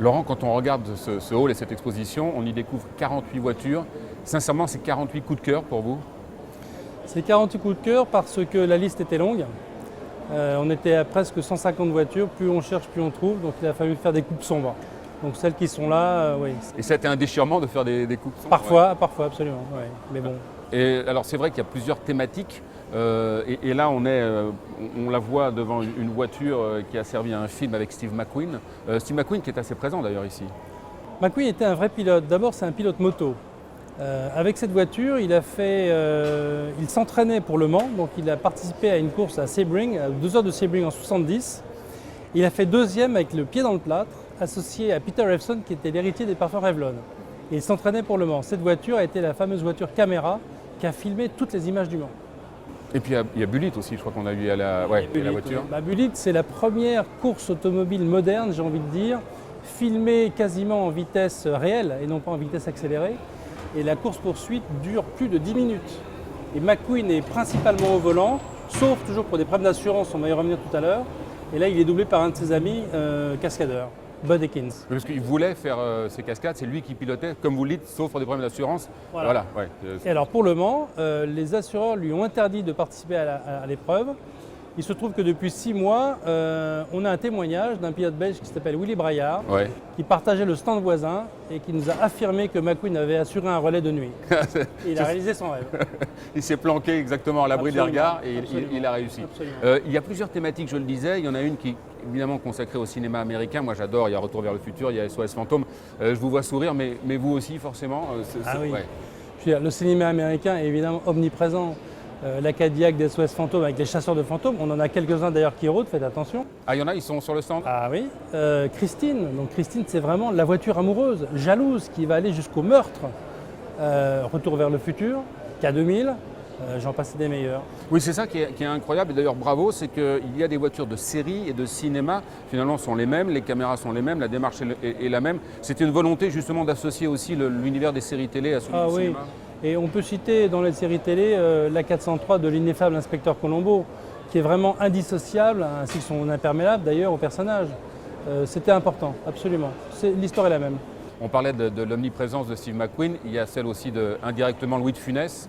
Laurent, quand on regarde ce hall et cette exposition, on y découvre 48 voitures. Sincèrement, c'est 48 coups de cœur pour vous? C'est 48 coups de cœur parce que la liste était longue. On était à presque 150 voitures. Plus on cherche, plus on trouve. Donc il a fallu faire des coupes sombres. Donc celles qui sont là, oui. Et ça a été un déchirement de faire des coupes sombres? Parfois, absolument. Ouais. Mais bon. Et alors c'est vrai qu'il y a plusieurs thématiques. Et là, on la voit devant une voiture qui a servi à un film avec Steve McQueen. Steve McQueen qui est assez présent d'ailleurs ici. McQueen était un vrai pilote. D'abord, c'est un pilote moto. Avec cette voiture, il s'entraînait pour Le Mans. Donc il a participé à une course à Sebring, à 2 heures de Sebring en 70. Il a fait deuxième avec le pied dans le plâtre, associé à Peter Revson qui était l'héritier des parfums Revlon. Et il s'entraînait pour Le Mans. Cette voiture a été la fameuse voiture caméra qui a filmé toutes les images du Mans. Et puis il y a Bullitt aussi, je crois qu'on a vu à la voiture. Bullitt, c'est la première course automobile moderne, j'ai envie de dire, filmée quasiment en vitesse réelle et non pas en vitesse accélérée. Et la course-poursuite dure plus de 10 minutes. Et McQueen est principalement au volant, sauf toujours pour des problèmes d'assurance, on va y revenir tout à l'heure. Et là, il est doublé par un de ses amis cascadeurs, Bud Ekins. Parce qu'il voulait faire ces cascades, c'est lui qui pilotait, comme vous le dites, sauf pour des problèmes d'assurance. Voilà. Ouais. Et alors pour Le Mans, les assureurs lui ont interdit de participer à l'épreuve. Il se trouve que depuis 6 mois, on a un témoignage d'un pilote belge qui s'appelle Willy Braillard, qui partageait le stand voisin et qui nous a affirmé que McQueen avait assuré un relais de nuit. Et il a réalisé son rêve. Il s'est planqué exactement à l'abri des regards et il a réussi. Il y a plusieurs thématiques, je le disais. Il y en a une qui est évidemment consacrée au cinéma américain. Moi j'adore, il y a Retour vers le futur, il y a SOS Fantôme. Je vous vois sourire, mais vous aussi forcément. Oui. Je veux dire, le cinéma américain est évidemment omniprésent. La Cadillac des SOS Fantômes avec les chasseurs de fantômes. On en a quelques-uns d'ailleurs qui rôdent, faites attention. Ah, il y en a, ils sont sur le stand? Ah oui. Christine, donc Christine, c'est vraiment la voiture amoureuse, jalouse, qui va aller jusqu'au meurtre. Retour vers le futur, K2000, j'en passe des meilleurs. Oui, c'est ça qui est incroyable. Et d'ailleurs, bravo, c'est qu'il y a des voitures de série et de cinéma, finalement, sont les mêmes, les caméras sont les mêmes, la démarche est la même. C'était une volonté justement d'associer aussi l'univers des séries télé à celui du cinéma. Et on peut citer dans les séries télé la 403 de l'ineffable inspecteur Colombo, qui est vraiment indissociable, ainsi que son imperméable d'ailleurs au personnage. C'était important, absolument. L'histoire est la même. On parlait de l'omniprésence de Steve McQueen, il y a celle aussi indirectement Louis de Funès,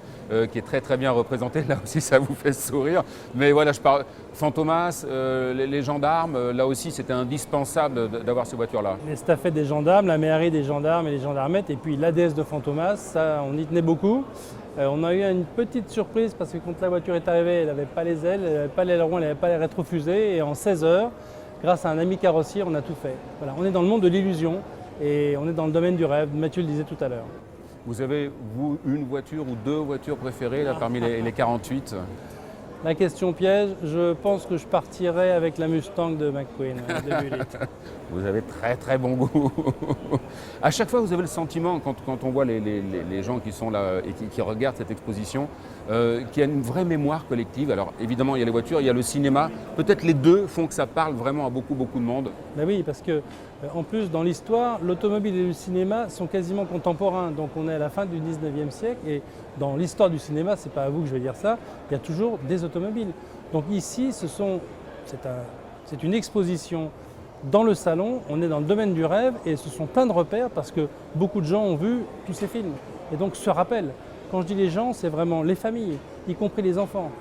qui est très très bien représenté, là aussi ça vous fait sourire. Mais voilà, je parle Fantomas, les gendarmes, là aussi c'était indispensable d'avoir ces voitures-là. Les staffettes des gendarmes, la mairie des gendarmes et les gendarmettes, et puis l'ADS de Fantomas, ça on y tenait beaucoup. On a eu une petite surprise parce que quand la voiture est arrivée, elle n'avait pas les ailes, elle n'avait pas l'aileron, elle n'avait pas les rétrofusées, et en 16 heures, grâce à un ami carrossier, on a tout fait. Voilà, on est dans le monde de l'illusion. Et on est dans le domaine du rêve, Mathieu le disait tout à l'heure. Vous avez, vous, une voiture ou 2 voitures préférées là, parmi les 48? La question piège, je pense que je partirai avec la Mustang de McQueen, de Bullitt. Vous avez très très bon goût. À chaque fois, vous avez le sentiment, quand on voit les gens qui sont là et qui regardent cette exposition, qu'il y a une vraie mémoire collective. Alors évidemment, il y a les voitures, il y a le cinéma. Peut-être les deux font que ça parle vraiment à beaucoup de monde. Ben oui, parce que en plus, dans l'histoire, l'automobile et le cinéma sont quasiment contemporains. Donc on est à la fin du 19e siècle et dans l'histoire du cinéma, c'est pas à vous que je vais dire ça, il y a toujours des automobiles. Donc ici, c'est une exposition dans le salon, on est dans le domaine du rêve et ce sont plein de repères parce que beaucoup de gens ont vu tous ces films et donc se rappellent. Quand je dis les gens, c'est vraiment les familles, y compris les enfants.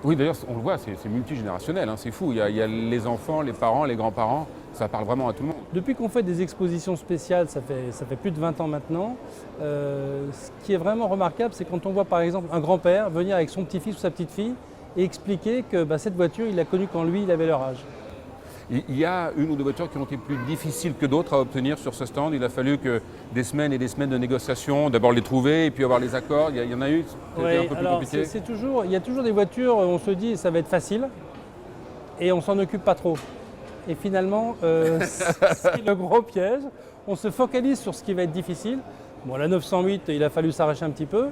Oui, d'ailleurs, on le voit, c'est multigénérationnel, hein, c'est fou. Il y a les enfants, les parents, les grands-parents, ça parle vraiment à tout le monde. Depuis qu'on fait des expositions spéciales, ça fait plus de 20 ans maintenant, ce qui est vraiment remarquable, c'est quand on voit par exemple un grand-père venir avec son petit-fils ou sa petite-fille et expliquer que cette voiture, il l'a connue quand lui, il avait leur âge. Il y a une ou deux voitures qui ont été plus difficiles que d'autres à obtenir sur ce stand. Il a fallu que des semaines et des semaines de négociations, d'abord les trouver et puis avoir les accords. Il y en a eu qui étaient un peu plus compliquées. Il y a toujours des voitures, on se dit ça va être facile et on s'en occupe pas trop. Et finalement, c'est le gros piège. On se focalise sur ce qui va être difficile. Bon, la 908, il a fallu s'arracher un petit peu.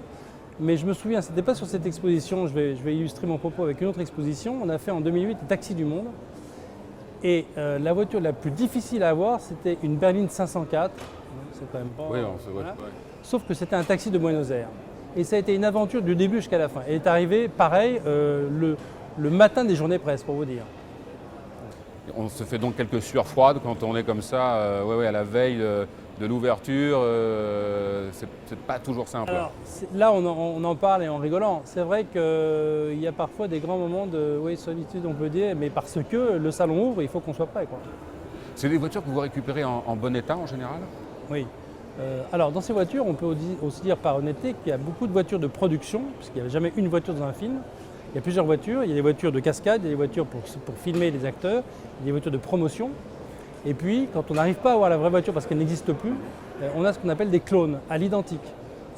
Mais je me souviens, ce n'était pas sur cette exposition, je vais illustrer mon propos avec une autre exposition. On a fait en 2008 le Taxi du Monde. Et la voiture la plus difficile à avoir, c'était une berline 504. C'est quand même pas. Oui, non, c'est vrai. Voilà. Sauf que c'était un taxi de Buenos Aires. Et ça a été une aventure du début jusqu'à la fin. Elle est arrivée, pareil, le matin des journées presse, pour vous dire. On se fait donc quelques sueurs froides quand on est comme ça, à la veille de l'ouverture. C'est pas toujours simple. Alors, là, on en parle et en rigolant. C'est vrai qu'il y a parfois des grands moments de solitude, on peut dire, mais parce que le salon ouvre, il faut qu'on soit prêt, quoi. C'est des voitures que vous récupérez en bon état en général? Oui. Alors, dans ces voitures, on peut aussi dire par honnêteté qu'il y a beaucoup de voitures de production, puisqu'il n'y avait jamais une voiture dans un film. Il y a plusieurs voitures. Il y a des voitures de cascade, il y a des voitures pour filmer les acteurs, il y a des voitures de promotion. Et puis, quand on n'arrive pas à avoir la vraie voiture parce qu'elle n'existe plus, on a ce qu'on appelle des clones à l'identique,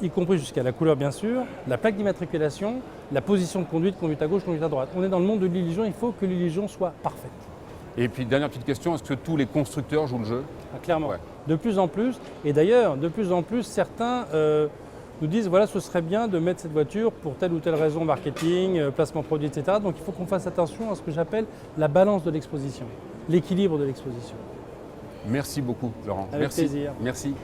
y compris jusqu'à la couleur bien sûr, la plaque d'immatriculation, la position de conduite à gauche, conduite à droite. On est dans le monde de l'illusion, il faut que l'illusion soit parfaite. Et puis, dernière petite question, est-ce que tous les constructeurs jouent le jeu? Ah, clairement, Ouais. de plus en plus. Et d'ailleurs, de plus en plus, certains nous disent, voilà, ce serait bien de mettre cette voiture pour telle ou telle raison, marketing, placement produit, etc. Donc il faut qu'on fasse attention à ce que j'appelle la balance de l'exposition, l'équilibre de l'exposition. Merci beaucoup, Laurent. Avec Merci. plaisir. Merci.